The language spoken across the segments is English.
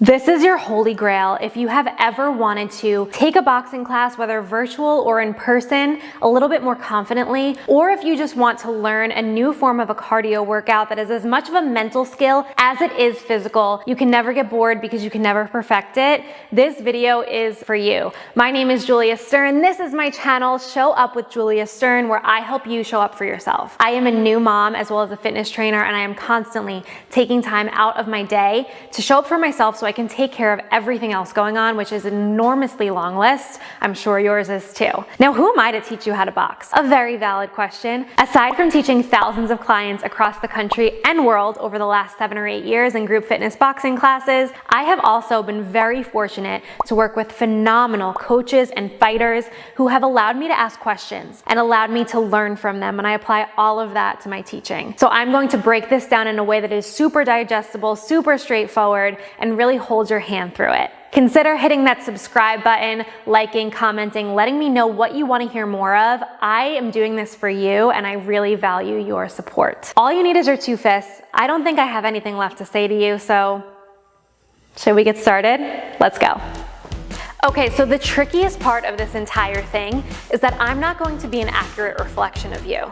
This is your holy grail if you have ever wanted to take a boxing class, whether virtual or in person, a little bit more confidently, or if you just want to learn a new form of a cardio workout that is as much of a mental skill as it is physical. You can never get bored because you can never perfect it. This video is for you. My name is Julia Stern. This is my channel, Show Up with Julia Stern, where I help you show up for yourself. I am a new mom as well as a fitness trainer, and I am constantly taking time out of my day to show up for myself so I can take care of everything else going on, which is an enormously long list. I'm sure yours is too. Now, who am I to teach you how to box? A very valid question. Aside from teaching thousands of clients across the country and world over the last 7 or 8 years in group fitness boxing classes, I have also been very fortunate to work with phenomenal coaches and fighters who have allowed me to ask questions and allowed me to learn from them, and I apply all of that to my teaching. So I'm going to break this down in a way that is super digestible, super straightforward, and really hold your hand through it. Consider hitting that subscribe button, liking, commenting, letting me know what you want to hear more of. I am doing this for you, and I really value your support. All you need is your 2 fists. I don't think I have anything left to say to you, so should we get started? Let's go. Okay, so the trickiest part of this entire thing is that I'm not going to be an accurate reflection of you.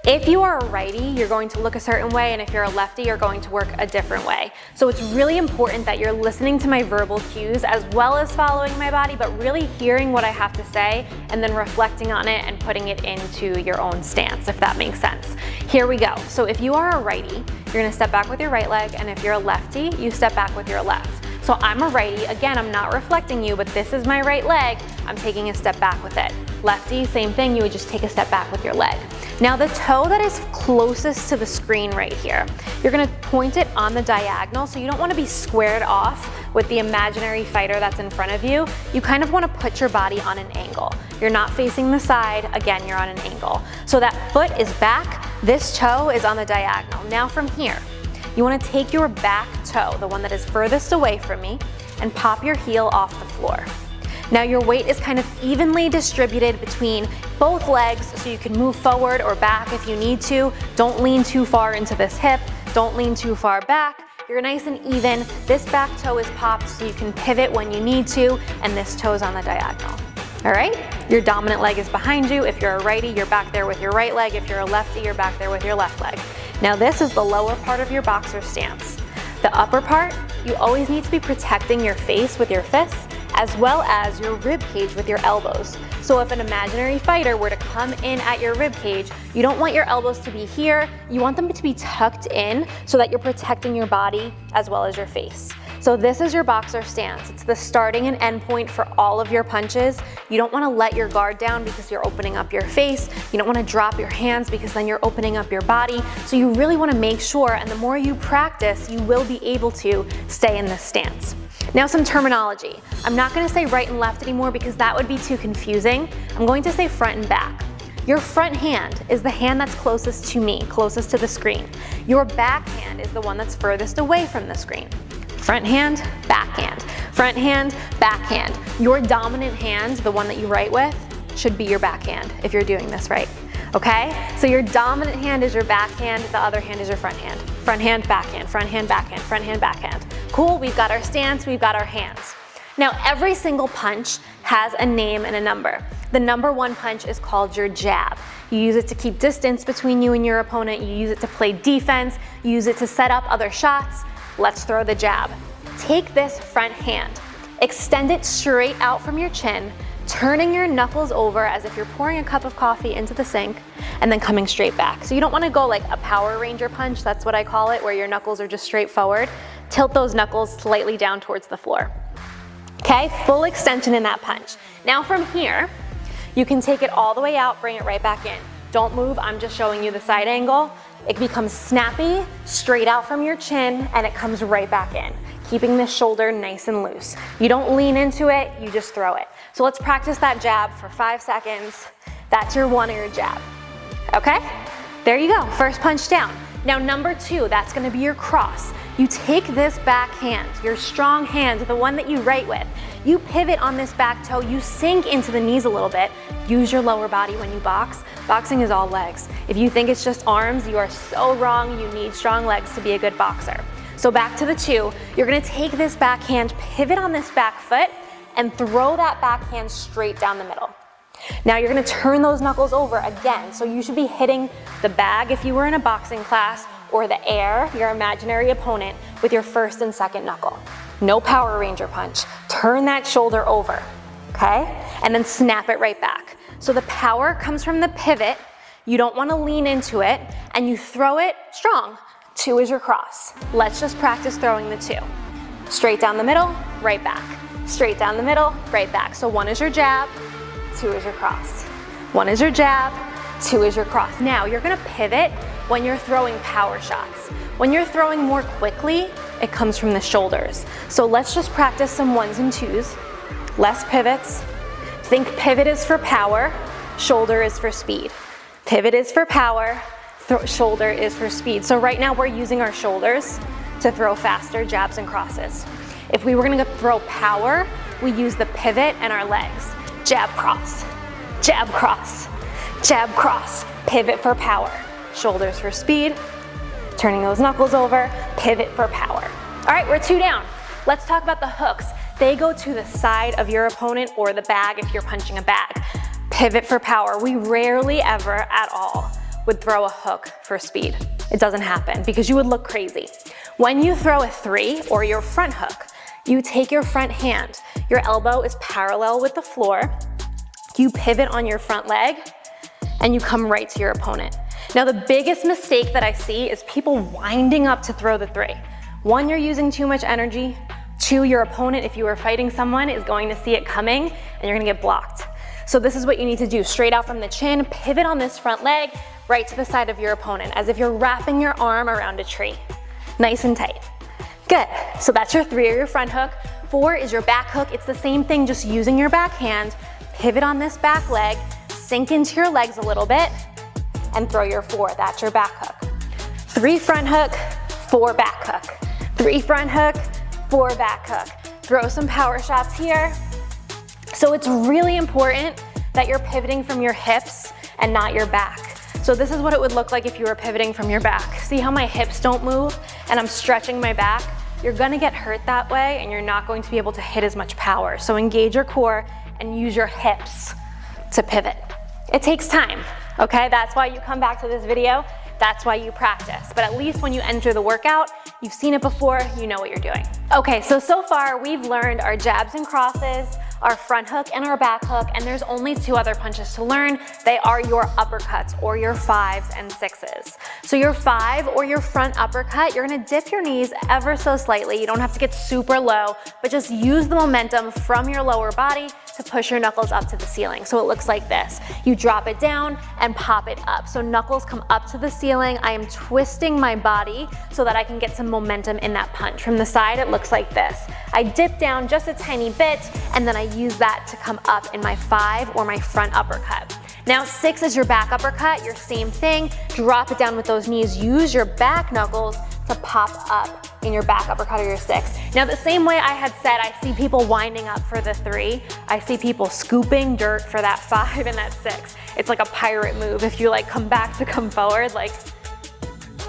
If you are a righty, you're going to look a certain way, and if you're a lefty, you're going to work a different way. So it's really important that you're listening to my verbal cues as well as following my body, but really hearing what I have to say and then reflecting on it and putting it into your own stance, if that makes sense. Here we go. So if you are a righty, you're gonna step back with your right leg, and if you're a lefty, you step back with your left. So I'm a righty, again, I'm not reflecting you, but this is my right leg, I'm taking a step back with it. Lefty, same thing, you would just take a step back with your leg. Now the toe that is closest to the screen right here, you're gonna point it on the diagonal, so you don't wanna be squared off with the imaginary fighter that's in front of you. You kind of wanna put your body on an angle. You're not facing the side, again, you're on an angle. So that foot is back, this toe is on the diagonal. Now from here, you wanna take your back toe, the one that is furthest away from me, and pop your heel off the floor. Now your weight is kind of evenly distributed between both legs, so you can move forward or back if you need to. Don't lean too far into this hip, don't lean too far back. You're nice and even. This back toe is popped so you can pivot when you need to, and this toe is on the diagonal. All right? Your dominant leg is behind you. If you're a righty, you're back there with your right leg. If you're a lefty, you're back there with your left leg. Now this is the lower part of your boxer stance. The upper part, you always need to be protecting your face with your fists as well as your rib cage with your elbows. So if an imaginary fighter were to come in at your rib cage, you don't want your elbows to be here, you want them to be tucked in so that you're protecting your body as well as your face. So this is your boxer stance. It's the starting and end point for all of your punches. You don't wanna let your guard down because you're opening up your face. You don't wanna drop your hands because then you're opening up your body. So you really wanna make sure, and the more you practice, you will be able to stay in this stance. Now some terminology. I'm not gonna say right and left anymore because that would be too confusing. I'm going to say front and back. Your front hand is the hand that's closest to me, closest to the screen. Your back hand is the one that's furthest away from the screen. Front hand, backhand. Front hand, backhand. Your dominant hand, the one that you write with, should be your backhand if you're doing this right. Okay? So your dominant hand is your backhand, the other hand is your front hand. Front hand, backhand, front hand, backhand, front hand, backhand. Cool, we've got our stance, we've got our hands. Now every single punch has a name and a number. The number 1 punch is called your jab. You use it to keep distance between you and your opponent, you use it to play defense, you use it to set up other shots. Let's throw the jab. Take this front hand, extend it straight out from your chin, turning your knuckles over as if you're pouring a cup of coffee into the sink, and then coming straight back. So you don't wanna go like a Power Ranger punch, that's what I call it, where your knuckles are just straight forward. Tilt those knuckles slightly down towards the floor. Okay, full extension in that punch. Now from here, you can take it all the way out, bring it right back in. Don't move, I'm just showing you the side angle. It becomes snappy, straight out from your chin, and it comes right back in, keeping this shoulder nice and loose. You don't lean into it, you just throw it. So let's practice that jab for 5 seconds. That's your one or your jab. Okay? There you go, first punch down. Now number 2, that's gonna be your cross. You take this back hand, your strong hand, the one that you write with. You pivot on this back toe, you sink into the knees a little bit. Use your lower body when you box. Boxing is all legs. If you think it's just arms, you are so wrong. You need strong legs to be a good boxer. So back to the 2, you're gonna take this backhand, pivot on this back foot, and throw that backhand straight down the middle. Now you're gonna turn those knuckles over again, so you should be hitting the bag if you were in a boxing class, or the air, your imaginary opponent, with your first and second knuckle. No Power Ranger punch. Turn that shoulder over, okay? And then snap it right back. So the power comes from the pivot, you don't wanna lean into it, and you throw it strong. 2 is your cross. Let's just practice throwing the 2. Straight down the middle, right back. Straight down the middle, right back. So 1 is your jab, 2 is your cross. 1 is your jab, 2 is your cross. Now you're gonna pivot when you're throwing power shots. When you're throwing more quickly, it comes from the shoulders. So let's just practice some 1s and 2s, less pivots. Think pivot is for power, shoulder is for speed. Pivot is for power, shoulder is for speed. So right now we're using our shoulders to throw faster jabs and crosses. If we were gonna throw power, we use the pivot and our legs. Jab, cross, jab, cross, jab, cross. Pivot for power, shoulders for speed, turning those knuckles over, pivot for power. All right, we're 2 down. Let's talk about the hooks. They go to the side of your opponent or the bag if you're punching a bag. Pivot for power. We rarely ever at all would throw a hook for speed. It doesn't happen because you would look crazy. When you throw a 3 or your front hook, you take your front hand, your elbow is parallel with the floor, you pivot on your front leg, and you come right to your opponent. Now the biggest mistake that I see is people winding up to throw the 3. 1, you're using too much energy. 2, your opponent, if you are fighting someone, is going to see it coming and you're gonna get blocked. So this is what you need to do. Straight out from the chin, pivot on this front leg, right to the side of your opponent, as if you're wrapping your arm around a tree. Nice and tight. Good, so that's your 3 or your front hook. 4 is your back hook. It's the same thing, just using your back hand. Pivot on this back leg, sink into your legs a little bit, and throw your 4, that's your back hook. 3 front hook, 4 back hook. 3 front hook, 4 back hook. Throw some power shots here. So it's really important that you're pivoting from your hips and not your back. So this is what it would look like if you were pivoting from your back. See how my hips don't move and I'm stretching my back? You're gonna get hurt that way and you're not going to be able to hit as much power. So engage your core and use your hips to pivot. It takes time, okay? That's why you come back to this video. That's why you practice. But at least when you enter the workout, you've seen it before, you know what you're doing. Okay, so far we've learned our jabs and crosses, our front hook and our back hook, and there's only 2 other punches to learn. They are your uppercuts or your 5s and 6s. So your 5 or your front uppercut, you're gonna dip your knees ever so slightly. You don't have to get super low, but just use the momentum from your lower body to push your knuckles up to the ceiling. So it looks like this. You drop it down and pop it up. So knuckles come up to the ceiling. I am twisting my body so that I can get some momentum in that punch. From the side, it looks like this. I dip down just a tiny bit, and then I use that to come up in my 5 or my front uppercut. Now 6 is your back uppercut, your same thing. Drop it down with those knees. Use your back knuckles to pop up in your back uppercut or your 6. Now the same way I had said, I see people winding up for the 3. I see people scooping dirt for that 5 and that 6. It's like a pirate move. If you like come back to come forward, like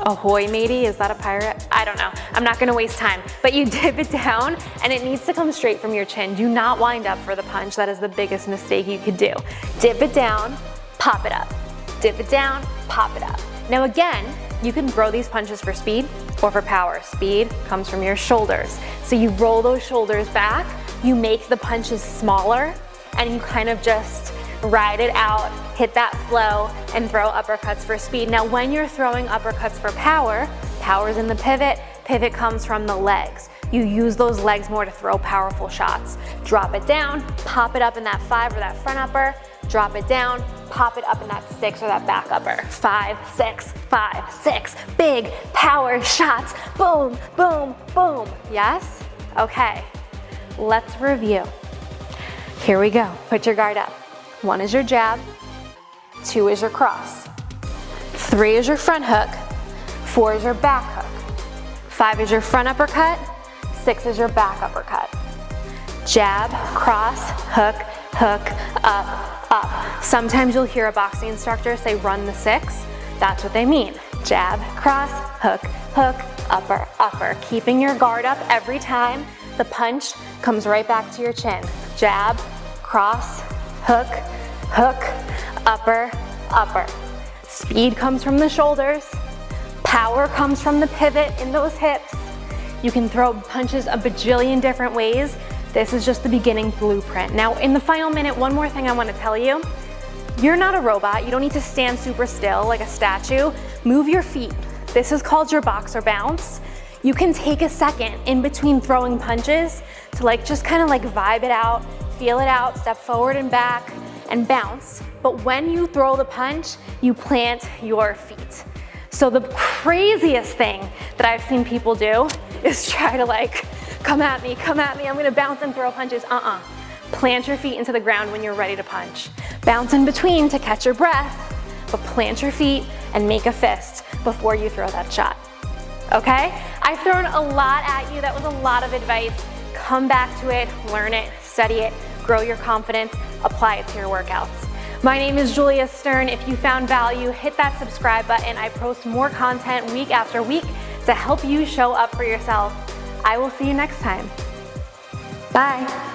ahoy matey, is that a pirate? I don't know, I'm not gonna waste time. But you dip it down and it needs to come straight from your chin. Do not wind up for the punch. That is the biggest mistake you could do. Dip it down, pop it up. Dip it down, pop it up. Now again, you can throw these punches for speed or for power. Speed comes from your shoulders. So you roll those shoulders back, you make the punches smaller, and you kind of just ride it out, hit that flow, and throw uppercuts for speed. Now when you're throwing uppercuts for power, power's in the pivot, pivot comes from the legs. You use those legs more to throw powerful shots. Drop it down, pop it up in that 5 or that front upper, drop it down, pop it up in that 6 or that back upper. 5, 6, 5, 6. Big power shots. Boom, boom, boom. Yes? Okay, let's review. Here we go. Put your guard up. 1 is your jab, 2 is your cross, 3 is your front hook, 4 is your back hook, 5 is your front uppercut, 6 is your back uppercut. Jab, cross, hook, hook, up, up. Sometimes you'll hear a boxing instructor say run the 6. That's what they mean. Jab, cross, hook, hook, upper, upper. Keeping your guard up every time. The punch comes right back to your chin. Jab, cross, hook, hook, upper, upper. Speed comes from the shoulders. Power comes from the pivot in those hips. You can throw punches a bajillion different ways. This is just the beginning blueprint. Now, in the final minute, one more thing I want to tell you. You're not a robot. You don't need to stand super still like a statue. Move your feet. This is called your boxer bounce. You can take a second in between throwing punches to just kind of vibe it out, feel it out, step forward and back and bounce. But when you throw the punch, you plant your feet. So the craziest thing that I've seen people do is try to come at me, I'm gonna bounce and throw punches. Plant your feet into the ground when you're ready to punch. Bounce in between to catch your breath, but plant your feet and make a fist before you throw that shot. Okay? I've thrown a lot at you. That was a lot of advice. Come back to it, learn it, study it, grow your confidence, apply it to your workouts. My name is Julia Stern. If you found value, hit that subscribe button. I post more content week after week to help you show up for yourself. I will see you next time. Bye.